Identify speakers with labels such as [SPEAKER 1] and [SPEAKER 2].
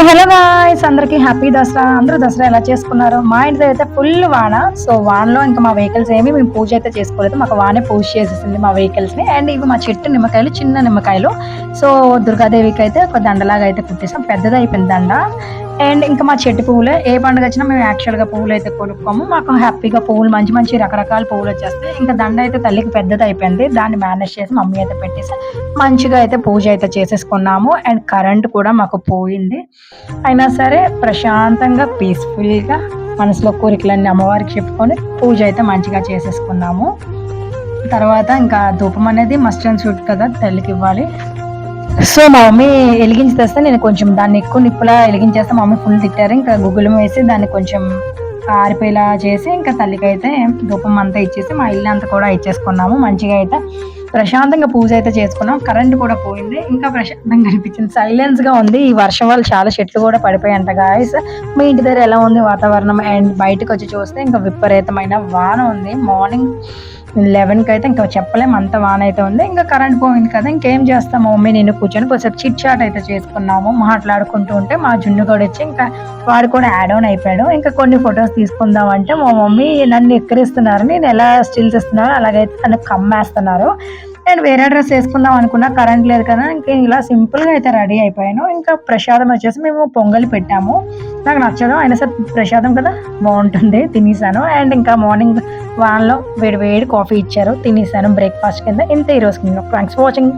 [SPEAKER 1] Hi hello guys, అందరికి happy Dasara. అందరూ దసరా ఎలా చేసుకున్నారు? మా ఇంటి అయితే ఫుల్ వాన. సో వానలో ఇంకా మా వెహికల్స్ ఏమి మేము పూజ అయితే చేసుకోలేదు. మాకు వానే పూజ చేసేసింది మా వెహికల్స్ ని. అండ్ ఇవి మా చెట్టు నిమ్మకాయలు, చిన్న నిమ్మకాయలు. సో దుర్గాదేవికి అయితే ఒక దండలాగా అయితే కుట్టేసాం. పెద్దది అయిపోయింది దండ. అండ్ ఇంకా మా చెట్టు పువ్వులే, ఏ పండుగ వచ్చినా మేము యాక్చువల్గా పువ్వులు అయితే కొనుక్కోము. మాకు హ్యాపీగా పువ్వులు మంచి మంచి రకరకాల పువ్వులు వచ్చేస్తాయి. ఇంకా దండ అయితే తల్లికి పెద్దది అయిపోయింది. దాన్ని మేనేజ్ చేసి మమ్మీ అయితే పెట్టేసి మంచిగా అయితే పూజ అయితే చేసేసుకున్నాము. అండ్ కరెంట్ కూడా మాకు పోయింది. అయినా సరే ప్రశాంతంగా పీస్ఫుల్గా మనసులో కోరికలన్నీ అమ్మవారికి చెప్పుకొని పూజ అయితే మంచిగా చేసేసుకున్నాము. తర్వాత ఇంకా ధూపం అనేది మస్ట్ అండ్ షుడ్ కదా, తల్లికి ఇవ్వాలి. సో మా మమ్మీ వెలిగించి తెస్తే నేను కొంచెం దాన్ని ఎక్కువ నిప్పులా వెలిగించేస్తే మా మమ్మీ ఫుల్ తిట్టారు. ఇంకా గుగ్గులం వేసి దాన్ని కొంచెం ఆరిపోయేలా చేసి ఇంకా తల్లికి అయితే ధూపం అంతా ఇచ్చేసి మా ఇల్లు అంతా కూడా ఇచ్చేసుకున్నాము. మంచిగా అయితే ప్రశాంతంగా పూజ అయితే చేసుకున్నాం. కరెంట్ కూడా పోయింది, ఇంకా ప్రశాంతంగా అనిపించింది. సైలెన్స్ గా ఉంది. ఈ వర్షం వల్ల చాలా చెట్లు కూడా పడిపోయాయంట గాయస్. మీ ఇంటి దగ్గర ఎలా ఉంది వాతావరణం? అండ్ బయటకు వచ్చి చూస్తే ఇంకా విపరీతమైన వాన ఉంది. మార్నింగ్ 11కి అయితే ఇంకా చెప్పలేము, అంత వాన అయితే ఉంది. ఇంకా కరెంట్ పోయింది కదా, ఇంకేం చేస్తాం. మమ్మీ నేను కూర్చొని కొంచెం చిట్ చాట్ అయితే చేసుకున్నాము. మాట్లాడుకుంటూ ఉంటే మా జున్ను కూడా వచ్చి ఇంకా వాడు కూడా యాడ్ ఆన్ అయిపోయాడు. ఇంకా కొన్ని ఫొటోస్ తీసుకుందాం అంటే మా మమ్మీ నన్ను ఎక్కిరిస్తున్నారు. నేను ఎలా స్టిల్స్ ఇస్తున్నాను అలాగైతే నన్ను కమ్మేస్తున్నారు. నేను వేరే డ్రెస్ వేసుకుందాం అనుకున్నా, కరెంట్ లేదు కదా, ఇంకా ఇలా సింపుల్గా అయితే రెడీ అయిపోయాను. ఇంకా ప్రసాదం వచ్చేసి మేము పొంగలి పెట్టాము. నాకు నచ్చదు, అయినా సరే ప్రసాదం కదా బాగుంటుంది, తినేసాను. అండ్ ఇంకా మార్నింగ్ వాన్లో వేడి వేడి కాఫీ ఇచ్చారు, తినేసాను బ్రేక్ఫాస్ట్ కింద. ఇంత ఈరోజు థ్యాంక్స్ ఫర్ వాచింగ్.